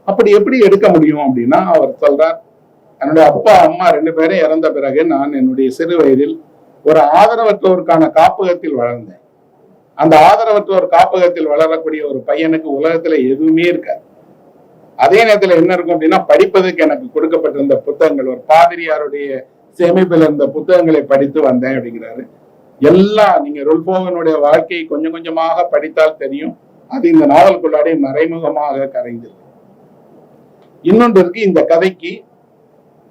அப்படி எப்படி எடுக்க முடியும் அப்படின்னா, அவர் சொல்றார், என்னுடைய அப்பா அம்மா ரெண்டு பேரும் இறந்த பிறகு நான் என்னுடைய சிறு வயதில் ஒரு ஆதரவற்றோருக்கான காப்பகத்தில் வளர்ந்தேன். அந்த ஆதரவற்றோர் காப்பகத்தில் வளரக்கூடிய ஒரு பையனுக்கு உலகத்துல எதுவுமே இருக்காது. அதே நேரத்துல என்ன இருக்கும் அப்படின்னா, படிப்பதற்கு எனக்கு கொடுக்கப்பட்டிருந்த புத்தகங்கள், ஒரு பாதிரியாருடைய சேமிப்பில் இருந்த புத்தகங்களை படித்து வந்தேன் அப்படிங்கிறாரு. எல்லாம் நீங்க ருல்ஃபோவினுடைய வாழ்க்கையை கொஞ்சம் கொஞ்சமாக படித்தால் தெரியும், அது இந்த நாவலுக்குள்ளாடி மறைமுகமாக கரைந்திருக்கு. இன்னொன்று இருக்கு, இந்த கதைக்கு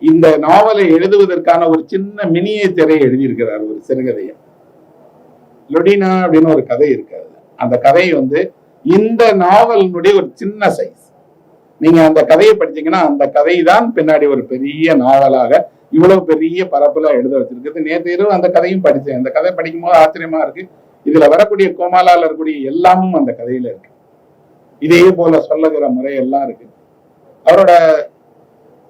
இந்த நாவலை எழுதுவதற்கான ஒரு சின்ன மினியேச்சரை எழுதியிருக்கிறார், ஒரு சிறுகதையை. லொடினா அப்படின்னு ஒரு கதை இருக்காது. அந்த கதை வந்து இந்த நாவலினுடைய ஒரு சின்ன சைஸ். நீங்க அந்த கதையை படிச்சீங்கன்னா அந்த கதை தான் பின்னாடி ஒரு பெரிய நாவலாக இவ்வளவு பெரிய பரப்புல எழுத வச்சிருக்குது. நேற்று இரவு அந்த கதையும் படிச்சேன். அந்த கதை படிக்கும் போது ஆச்சரியமா இருக்கு. இதுல வரக்கூடிய கோமாலால இருக்கக்கூடிய எல்லாமும் அந்த கதையில இருக்கு. இதே போல சொல்லுகிற முறை எல்லாம் இருக்கு. அவரோட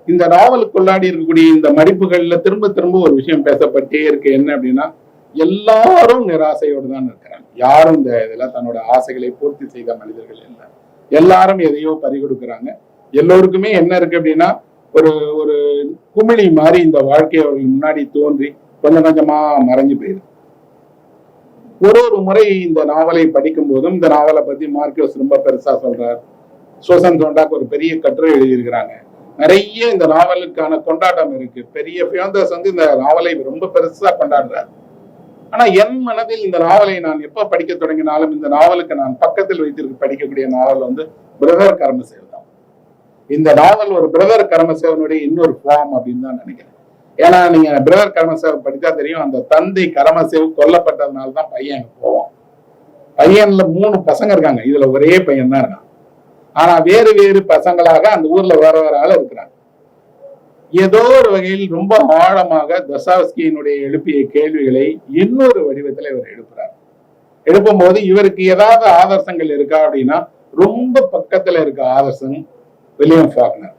இந்த நாவலுக்குள்ளாடி இருக்கக்கூடிய இந்த மடிப்புகள்ல திரும்ப திரும்ப ஒரு விஷயம் பேசப்பட்டே இருக்கு. என்ன அப்படின்னா, எல்லாரும் நிராசையோடு தான் இருக்கிறாங்க. யாரும் இந்த இதுல தன்னோட ஆசைகளை பூர்த்தி செய்த மனிதர்கள் இல்லை. எல்லாரும் எதையோ பறிகொடுக்கிறாங்க. எல்லோருக்குமே என்ன இருக்கு அப்படின்னா, ஒரு ஒரு குமிழி மாதிரி இந்த வாழ்க்கை அவர்கள் முன்னாடி தோன்றி கொஞ்சம் கொஞ்சமா மறைஞ்சு போயிருக்கு. ஒரு முறை இந்த நாவலை படிக்கும் போதும், இந்த நாவலை பத்தி மார்க்வெஸ் ரொம்ப பெருசா சொல்றார். சோசன் தோண்டாக் ஒரு பெரிய கட்டுரை எழுதியிருக்கிறாங்க. நிறைய இந்த நாவலுக்கான கொண்டாட்டம் இருக்கு. பெரிய ஃபியோந்தர்ஸ் இந்த நாவலை ரொம்ப பெருசா கொண்டாடுறார். ஆனா என் மனதில் இந்த நாவலை நான் எப்ப படிக்க தொடங்கினாலும், இந்த நாவலுக்கு நான் பக்கத்தில் வைத்திருக்க படிக்கக்கூடிய நாவல் பிரதர் கர்மசேவ் தான். இந்த நாவல் ஒரு பிரதர் கர்மசேவனுடைய இன்னொரு ஃபார்ம் அப்படின்னு தான் நினைக்கிறேன். ஏன்னா நீங்க பிரதர் கர்மசேவ் படித்தா தெரியும், அந்த தந்தை கர்மசேவ் கொல்லப்பட்டதுனால தான் பையன் போவான். பையன்ல 3 பசங்க இருக்காங்க, இதுல ஒரே பையன் தான் இருக்கான். ஆனா வேறு வேறு பசங்களாக அந்த ஊர்ல வேற வேற ஆள் இருக்கிறாங்க. ஏதோ ஒரு வகையில் ரொம்ப ஆழமாக தஸ்தாவெஸ்கியினுடைய எழுப்பிய கேள்விகளை இன்னொரு வடிவத்தில் இவர் எழுப்புறார். எழுப்பும் போது இவருக்கு ஏதாவது ஆதர்சங்கள் இருக்கா அப்படின்னா, ரொம்ப பக்கத்துல இருக்க ஆதர்சம் வில்லியம் ஃபாக்னர்.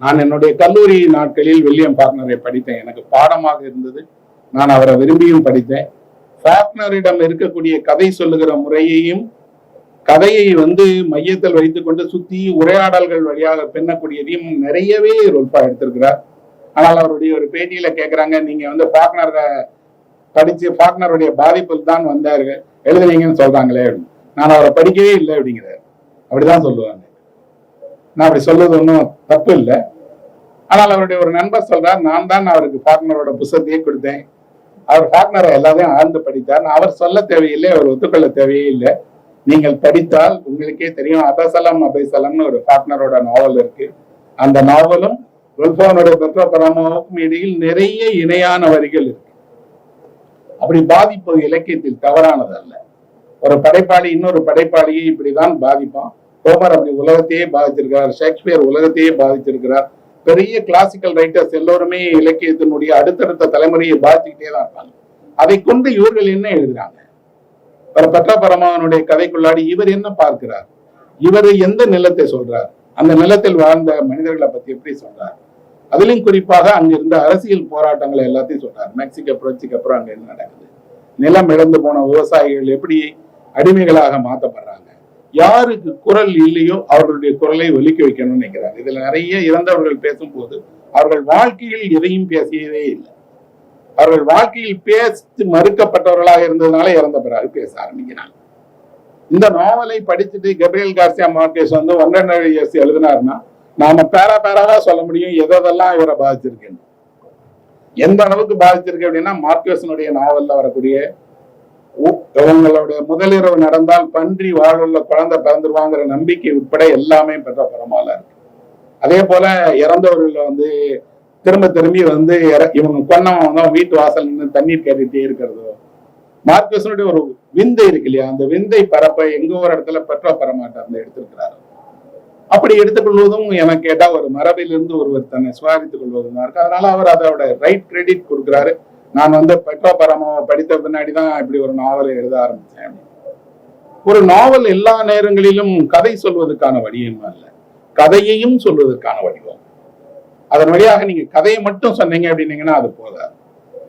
நான் என்னுடைய கல்லூரி நாட்களில் வில்லியம் ஃபாக்னரை படித்தேன். எனக்கு பாடமாக இருந்தது. நான் அவரை விரும்பியும் படித்தேன். ஃபாக்னரிடம் இருக்கக்கூடிய கதை சொல்லுகிற முறையையும், கதையை மையத்தில் வைத்துக் கொண்டு சுத்தி உரையாடல்கள் வழியாக பின்னக்கூடியதையும் நிறையவே ரொல்பா எடுத்திருக்கிறார். ஆனால் அவருடைய ஒரு பேட்டியில கேட்கிறாங்க, நீங்க ஃபாக்னரை படிச்சு ஃபாக்னருடைய பாதிப்பில் தான் வந்தாரு எழுதுனீங்கன்னு சொல்றாங்களே. நான் அவரை படிக்கவே இல்லை அப்படிங்கிறார். அப்படிதான் சொல்லுவாங்க. நான் அப்படி சொல்றது ஒன்றும் தப்பு இல்லை. ஆனால் அவருடைய ஒரு நண்பர் சொல்றார், நான் தான் அவருக்கு ஃபாக்னரோட புத்தகத்தையே கொடுத்தேன். அவர் ஃபாக்னரை எல்லாத்தையும் ஆழ்ந்து படித்தார். அவர் சொல்ல தேவையில்லை, அவர் ஒத்துக்கொள்ள தேவையே இல்லை. நீங்கள் படித்தால் உங்களுக்கே தெரியும். அபசலம் அபைசலம்னு ஒரு ஃபாக்னரோட நாவல் இருக்கு. அந்த நாவலும் ரொல்ஃபானுடைய பெட்ரோபராமாவுக்கும் இடையில் நிறைய இணையான வரிகள் இருக்கு. அப்படி பாதிப்பு இலக்கியத்தில் தவறானது அல்ல. ஒரு படைப்பாளி இன்னொரு படைப்பாளியை இப்படிதான் பாதிப்பான். ஹோமர் அப்படி உலகத்தையே பாதிச்சிருக்கிறார். ஷேக்ஸ்பியர் உலகத்தையே பாதிச்சிருக்கிறார். பெரிய கிளாசிக்கல் ரைட்டர்ஸ் எல்லோருமே இலக்கியத்தினுடைய அடுத்தடுத்த தலைமுறையை பாதிச்சுக்கிட்டே தான் இருப்பாங்க. அதை கொண்டு இவர்கள் என்ன எழுதுறாங்க? பெட்ரோபரமாவனுடைய கதைக்குள்ளாடி இவர் என்ன பார்க்கிறார்? இவர் எந்த நிலத்தை சொல்றார்? அந்த நிலத்தில் வாழ்ந்த மனிதர்களை பத்தி எப்படி சொல்றார்? அதிலும் குறிப்பாக அங்க இருந்த அரசியல் போராட்டங்களை எல்லாத்தையும் சொல்றார். மெக்சிகோ புரட்சிக்கு அப்புறம் அங்க என்ன நடக்குது, நிலம் இழந்து போன விவசாயிகள் எப்படி அடிமைகளாக மாற்றப்படுறாங்க, யாருக்கு குரல் இல்லையோ அவர்களுடைய குரலை ஒலிக்க வைக்கணும்னு நினைக்கிறார். இதுல நிறைய இறந்தவர்கள் பேசும்போது அவர்கள் வாழ்க்கையில் எதையும் பேசியதே இல்லை. அவர்கள் வாழ்க்கையில் பேசி மறுக்கப்பட்டவர்களாக இருந்ததுனால இறந்த பிறகு பேச ஆரம்பிக்கிறாங்க. இந்த நாவலை படிச்சுட்டு கேப்ரியல் கார்சியா மார்கேஸ் 100 இயர்ஸ் எழுதினாருன்னா நாம பேராவா சொல்ல முடியும் எதெல்லாம் இவரை பாதிச்சிருக்கு, எந்த அளவுக்கு பாதிச்சிருக்கு அப்படின்னா, மார்கேஸனுடைய நாவல்ல வரக்கூடிய இவங்களுடைய முதலிரவு நடந்தால் பன்றி வாழுள்ள குழந்தை பிறந்துருவாங்கிற நம்பிக்கை உட்பட எல்லாமே பெற்ற பரமால இருக்கு. அதே போல இறந்தவர்கள் திரும்ப திரும்பி இவங்க கொன்னவன் வீட்டு வாசல் நின்று தண்ணீர் கேட்டுட்டே இருக்கிறதோ, மார்க்வெஸனுடைய ஒரு விந்தை இருக்கு இல்லையா, அந்த விந்தை பரப்ப எங்க ஒரு இடத்துல பெற்றோ பரமாட்டார் எடுத்திருக்கிறாரு. அப்படி எடுத்துக்கொள்வதும் எனக்கு கேட்டா ஒரு மரபிலிருந்து ஒருவர் தன்னை சுவாரித்துக் கொள்வதும் தான் இருக்கு. அதனால அவர் அதோட ரைட் கிரெடிட் கொடுக்குறாரு. நான் பெட்ரோ பரமாவை படித்த பின்னாடிதான் இப்படி ஒரு நாவலை எழுத ஆரம்பிச்சேன். ஒரு நாவல் எல்லா நேரங்களிலும் கதை சொல்வதற்கான வடிவம் அல்ல, கதையையும் சொல்வதற்கான வடிவம். அதன் வழியாக நீங்க கதையை மட்டும் சொன்னீங்க அப்படின்னீங்கன்னா அது போதாது.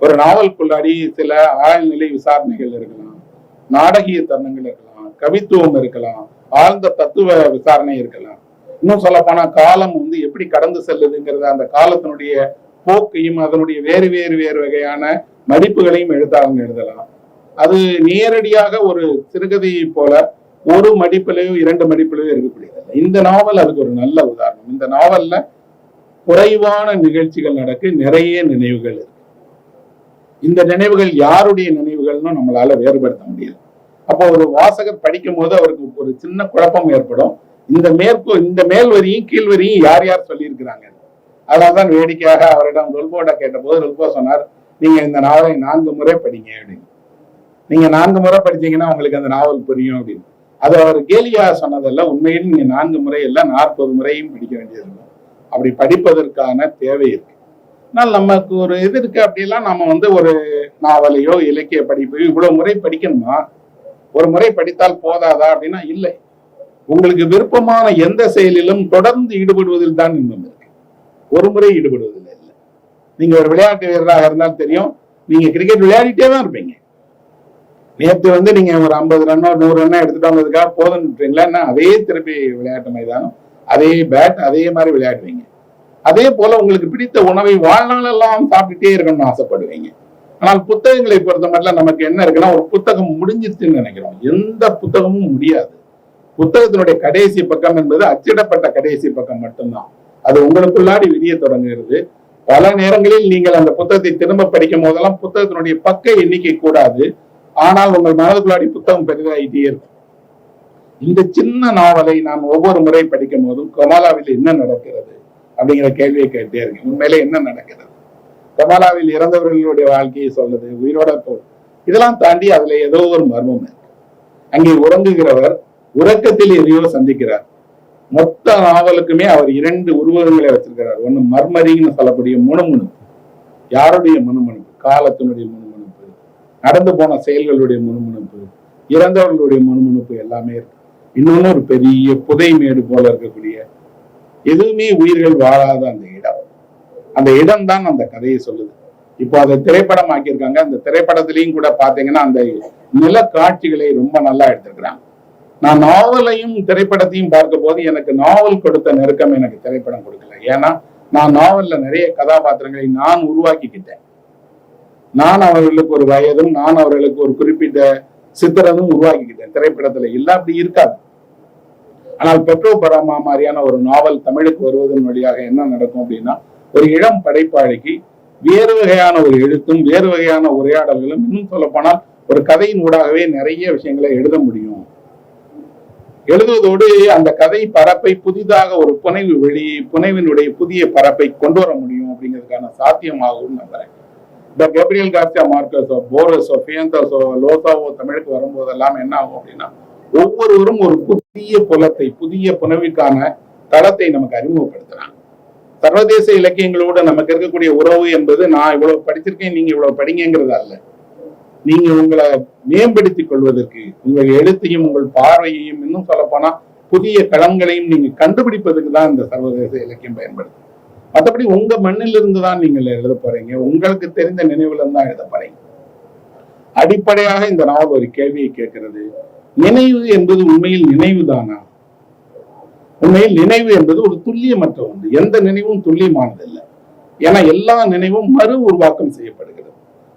ஒரு நாவலுக்குள்ளாடி சில ஆழ்நிலை விசாரணைகள் இருக்கலாம், நாடகிய தருணங்கள் இருக்கலாம், கவித்துவம் இருக்கலாம், ஆழ்ந்த தத்துவ விசாரணை இருக்கலாம். இன்னும் சொல்ல போனா காலம் எப்படி கடந்து செல்லுதுங்கிறத, அந்த காலத்தினுடைய போக்கையும் அதனுடைய வேறு வேறு வேறு வகையான மடிப்புகளையும் எழுத்தாளங்க எழுதலாம். அது நேரடியாக ஒரு சிறுகதையை போல ஒரு மடிப்பிலையோ 2 மடிப்பிலையோ இருக்கக்கூடியது. இந்த நாவல் அதுக்கு ஒரு நல்ல உதாரணம். இந்த நாவல்ல குறைவான நிகழ்ச்சிகள் நடக்கு, நிறைய நினைவுகள் இருக்கு. இந்த நினைவுகள் யாருடைய நினைவுகள்னு நம்மளால வேறுபடுத்த முடியாது. அப்போ ஒரு வாசகர் படிக்கும் போது அவருக்கு ஒரு சின்ன குழப்பம் ஏற்படும். இந்த மேல் வரியும் கீழ் வரியும் யார் யார் சொல்லியிருக்கிறாங்க. அதனால்தான் வேடிக்கையாக அவரிடம் ரொல்போட கேட்ட போது ரொல்போ சொன்னார், நீங்க இந்த நாவலை 4 முறை படிங்க அப்படின்னு. நீங்க 4 முறை படிச்சீங்கன்னா உங்களுக்கு அந்த நாவல் புரியும் அப்படின்னு. அது அவர் கேலியா சொன்னதல்ல, உண்மையில் நீங்க 4 முறை இல்ல 40 முறையும் படிக்க வேண்டியது. அப்படி படிப்பதற்கான தேவை இருக்கு. ஆனால் நமக்கு ஒரு இது இருக்கு. அப்படியெல்லாம் நம்ம ஒரு நாவலையோ இலக்கிய படிப்பையோ இவ்வளவு முறை படிக்கணுமா, ஒரு முறை படித்தால் போதாதா அப்படின்னா இல்லை. உங்களுக்கு விருப்பமான எந்த செயலிலும் தொடர்ந்து ஈடுபடுவதில் தான் இன்னும் இருக்கு, ஒரு முறை ஈடுபடுவதில் இல்லை. நீங்க ஒரு விளையாட்டு வீரராக இருந்தால் தெரியும், நீங்க கிரிக்கெட் விளையாடிட்டே தான் இருப்பீங்க. நேற்று நீங்க ஒரு 50 ரன்னோ 100 ரன்னோ எடுத்துட்டு வந்ததுக்காக போதும்ன்றீங்களா? அதே திருப்பி விளையாட்டு மைதானம், அதே பேட், அதே மாதிரி விளையாடுவீங்க. அதே போல உங்களுக்கு பிடித்த உணவை வாழ்நாளெல்லாம் சாப்பிட்டுட்டே இருக்கணும்னு ஆசைப்படுவீங்க. ஆனால் புத்தகங்களை பொறுத்த மட்டும் நமக்கு என்ன இருக்குன்னா, ஒரு புத்தகம் முடிஞ்சிருச்சுன்னு நினைக்கிறோம். எந்த புத்தகமும் முடியாது. புத்தகத்தினுடைய கடைசி பக்கம் என்பது அச்சிடப்பட்ட கடைசி பக்கம் மட்டும்தான். அது உங்களுக்குள்ளாடி விரிய தொடங்குகிறது. பல நேரங்களில் நீங்கள் அந்த புத்தகத்தை திரும்ப படிக்கும் போதெல்லாம் புத்தகத்தினுடைய பக்க எண்ணிக்கை கூடாது. ஆனால் உங்கள் மனதுக்குள்ளாடி புத்தகம் பெரிதாகிட்டே இருக்கும். இந்த சின்ன நாவலை நான் ஒவ்வொரு முறை படிக்கும் போதும் கமாலாவில் என்ன நடக்கிறது அப்படிங்கிற கேள்வியை கேட்டே இருக்கேன். உண்மையில என்ன நடக்கிறது? கமாலாவில் இறந்தவர்களுடைய வாழ்க்கையை சொல்லுது, உயிரோட போல். இதெல்லாம் தாண்டி அதுல ஏதோ ஒரு மர்மம் இருக்கு. அங்கே உறங்குகிறவர் உறக்கத்தில் எதையோ சந்திக்கிறார். மொத்த நாவலுக்குமே அவர் 2 உருவகங்களை வச்சிருக்கிறார். ஒண்ணு மர்மரின்னு சொல்லக்கூடிய முணுமுணுப்பு. யாருடைய முணுமுணுப்பு? காலத்தினுடைய முணுமுணுப்பு, நடந்து போன செயல்களுடைய முணுமுணுப்பு, இறந்தவர்களுடைய முணுமுணுப்பு எல்லாமே இருக்கு. இன்னொன்னு ஒரு பெரிய புதைமேடு போல இருக்கக்கூடிய, எதுவுமே உயிர்கள் வாழாத அந்த இடம். அந்த இடம் தான் அந்த கதையை சொல்லுது. இப்போ அதை திரைப்படம் ஆக்கியிருக்காங்க. அந்த திரைப்படத்திலையும் கூட பாத்தீங்கன்னா அந்த நில காட்சிகளை ரொம்ப நல்லா எடுத்திருக்கிறாங்க. நான் நாவலையும் திரைப்படத்தையும் பார்க்க போது எனக்கு நாவல் கொடுத்த நெருக்கம் எனக்கு திரைப்படம் கொடுக்கல. ஏன்னா நான் நாவல்ல நிறைய கதாபாத்திரங்களை நான் உருவாக்கிக்கிட்டேன். நான் அவர்களுக்கு ஒரு வயதும், நான் அவர்களுக்கு ஒரு குறிப்பிட்ட சித்திரமும் உருவாக்கிக்கிட்டேன். திரைப்படத்துல இல்ல, அப்படி இருக்காது. ஆனால் பெட்ரோ பராமா மாதிரியான ஒரு நாவல் தமிழுக்கு வருவதன் வழியாக என்ன நடக்கும் அப்படின்னா, ஒரு இளம் படைப்பாளிக்கு வேறு வகையான ஒரு எழுத்தும் வேறு வகையான உரையாடல்களும், இன்னும் சொல்ல போனால் ஒரு கதையின் ஊடாகவே நிறைய விஷயங்களை எழுத முடியும். எழுதுவதோடு அந்த கதை பரப்பை புதிதாக ஒரு புனைவினுடைய புதிய பரப்பை கொண்டு வர முடியும் அப்படிங்கிறதுக்கான சாத்தியமாகவும் நம்புறேன். இந்த கேப்ரியல் கார்சியா மார்கஸோ, போரஸோ, ஃபியந்தஸோ, லோசாவோ தமிழுக்கு வரும்போதெல்லாம் என்ன ஆகும் அப்படின்னா, ஒவ்வொருவரும் ஒரு புதிய புலத்தை, புதிய புனவிற்கான தளத்தை நமக்கு அறிமுகப்படுத்துறாங்க. சர்வதேச இலக்கியங்களோடு நமக்கு இருக்கக்கூடிய உறவு என்பது நான் இவ்வளவு படிச்சிருக்கேன், நீங்க இவ்வளவு படிங்கிறது அல்ல. நீங்க உங்களை மேம்படுத்திக் கொள்வதற்கு, உங்கள் எழுத்தையும் உங்கள் பார்வையையும், இன்னும் சொல்ல போனா புதிய களங்களையும் நீங்க கண்டுபிடிப்பதற்கு தான் இந்த சர்வதேச இலக்கியம் பயன்படுது. மற்றபடி உங்க மண்ணிலிருந்து தான் நீங்கள் எழுத போறீங்க, உங்களுக்கு தெரிந்த நினைவுல தான் எழுத போறீங்க. அடிப்படையாக இந்த நாவல் ஒரு கேள்வியை கேட்கிறது. நினைவு என்பது உண்மையில் நினைவு தானா? உண்மையில் நினைவு என்பது ஒரு துல்லியமற்ற ஒன்று. எந்த நினைவும் துல்லியமானது இல்லை. ஏன்னா எல்லா நினைவும் மறு உருவாக்கம் செய்யப்படுகிறது.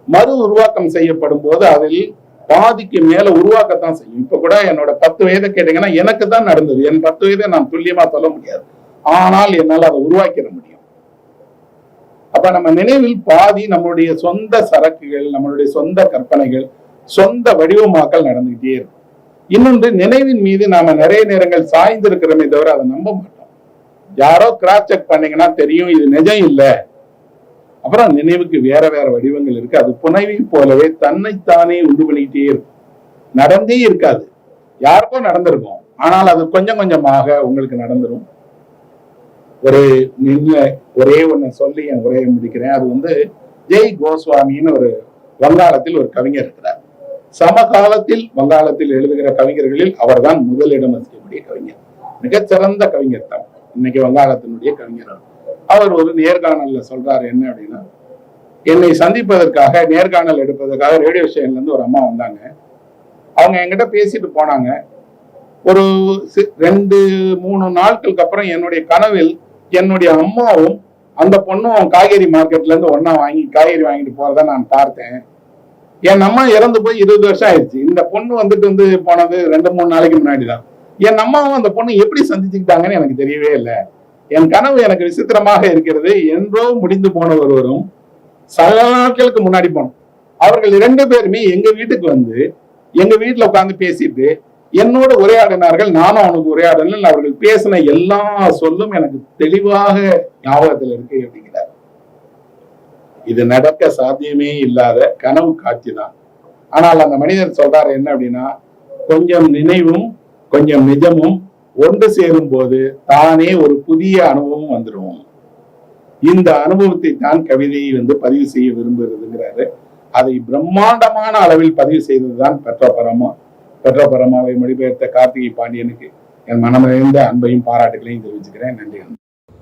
மறு உருவாக்கம் செய்யப்படும் போது அதில் பாதிக்கு மேல உருவாக்கத்தான் செய்யும். இப்ப கூட என்னோட 10 வயதை கேட்டீங்கன்னா எனக்கு தான் நடந்தது. என் 10 வயதை நான் துல்லியமா சொல்ல முடியாது. ஆனால் என்னால் அதை உருவாக்கிட முடியும். அப்ப நம்ம நினைவில் பாதி நம்மளுடைய சொந்த சரக்குகள், நம்மளுடைய சொந்த கற்பனைகள், சொந்த வடிவமாக்கல் நடந்துகிட்டே இருக்கும். இன்னொன்று, நினைவின் மீது நாம நிறைய நேரங்கள் சாய்ந்து இருக்கிறோமே தவிர அதை நம்ப மாட்டோம். யாரோ கிராஸ் செக் பண்ணீங்கன்னா தெரியும் இது நிஜம் இல்லை. அப்புறம் நினைவுக்கு வேற வேற வடிவங்கள் இருக்கு. அது புனைவை போலவே தன்னைத்தானே உண்டு பண்ணிக்கிட்டே இருக்கும். நடந்தே இருக்காது, யாருக்கோ நடந்திருக்கும், ஆனால் அது கொஞ்சம் கொஞ்சமாக உங்களுக்கு நடந்துடும். ஒரே ஒண்ணு சொல்லி என் உரையை முடிக்கிறேன். அது ஜெய் கோஸ்வாமின்னு ஒரு வங்காளத்தில் ஒரு கவிஞர் இருக்கிறார். சமகாலத்தில் வங்காளத்தில் எழுதுகிற கவிஞர்களில் அவர் தான் முதலிடம் வசிக்கக்கூடிய கவிஞர். மிகச்சிறந்த கவிஞர் தான் இன்னைக்கு வங்காளத்தினுடைய கவிஞர். அவர் ஒரு நேர்காணல்ல சொல்றாரு என்ன அப்படின்னா, என்னை சந்திப்பதற்காக, நேர்காணல் எடுப்பதற்காக ரேடியோ ஸ்டேஷன்ல இருந்து ஒரு அம்மா வந்தாங்க. அவங்க என்கிட்ட பேசிட்டு போனாங்க. ஒரு 2-3 நாட்களுக்கு அப்புறம் என்னுடைய கனவில் என்னுடைய அம்மாவும் அந்த பொண்ணும் காய்கறி மார்க்கெட்ல இருந்து ஒன்னா காய்கறி வாங்கிட்டு போறத நான் பார்த்தேன். என் அம்மா இறந்து போய் 20 வருஷம் ஆயிடுச்சு. இந்த பொண்ணு போனது 2-3 நாளைக்கு முன்னாடிதான். என் அம்மாவும் அந்த பொண்ணு எப்படி சந்திச்சுக்கிட்டாங்கன்னு எனக்கு தெரியவே இல்லை. என் கனவு எனக்கு விசித்திரமாக இருக்கிறது. என்றோ முடிந்து போன ஒருவரும் சில நாட்களுக்கு முன்னாடி போனோம். அவர்கள் 2 பேருமே எங்க வீட்டுக்கு எங்க வீட்டுல உட்கார்ந்து பேசிட்டு என்னோட உரையாடினார்கள். நானும் அவனுக்கு உரையாடினேன். அவர்கள் பேசின எல்லா சொல்லும் எனக்கு தெளிவாக ஞாபகத்தில் இருக்கு அப்படிங்கிறார். இது நடக்க சாத்தியமே இல்லாத கனவு காட்சி தான். ஆனால் அந்த மனிதர் சொல்றாரு என்ன அப்படின்னா, கொஞ்சம் நினைவும் கொஞ்சம் நிஜமும் ஒன்று சேரும் போது தானே ஒரு புதிய அனுபவம் வந்துடும். இந்த அனுபவத்தை தான் கவிதையை பதிவு செய்ய விரும்புகிறதுங்கிறாரு. அதை பிரம்மாண்டமான அளவில் பதிவு செய்ததுதான் பெட்ரோ பரமாவை மொழிபெயர்த்த கார்த்திகை பாண்டியனுக்கு என் மனமிழந்த அன்பையும் பாராட்டுகளையும் தெரிவிச்சுக்கிறேன். நன்றி.